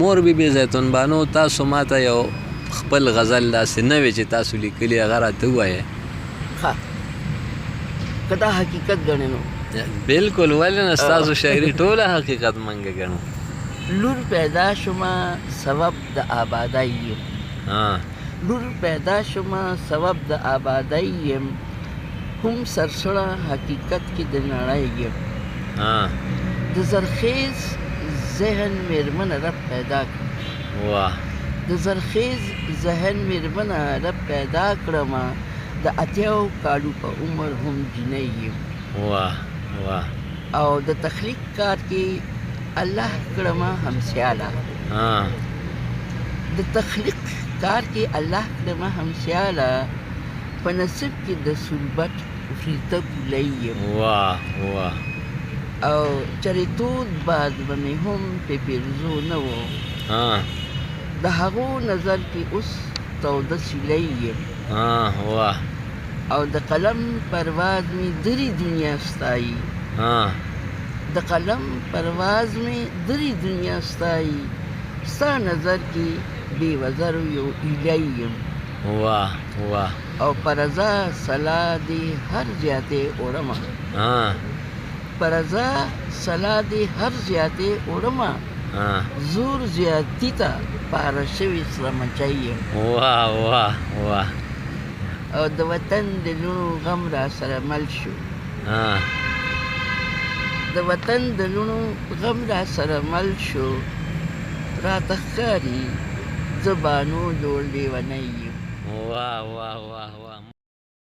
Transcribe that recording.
مور بیبي زیتون بانو تاسو ماته یو خپل غزل داسې نوې چې تاسو لیکلي هغه راته ووایه. ښه که دا حقیقت ګڼې نو بالکل ولې نه ستاسو شاعري ټوله حقیقت منګه ګڼو. لور پیدا شومه سبب د آبادۍ یم لور پیدا شومه سبب د آبادۍ یم هم سرسړه حقیقت کې د نړۍ یم د زرخیز ذهن مېرمنه رب پیدا کړم د زرخیز ذهن مېرمنه رب پیدا کړمه د اتیاو کالو په عمر هم جنۍ یم او د تخلیق کار کې الله کړمه همسیاله د تخلیق کار کې الله کړمه همسیاله په نصیب کې د صلبت فریده ګولۍ یم او چریتود بعد به مې هم په پیرزو نه و د هغو نظر کې اوس توده سیلۍ یم او د قلم پرواز مې درې دنیا ستایي د قلم پرواز مې درې دنیا ستایي ستا نظر کې بې وزرو یو ایلی یم او پرزا سلا دې هر زیاتې وړمه پرزا سلا دې هر زیاتې وړمه زور زیاتی ته پاره شوي سره مچی یم او د وطن د لوڼو غم را سره مل شو د وطن د لوڼو غم را سره مل شو راته ښکاري زه بانو جوړ لیونی یم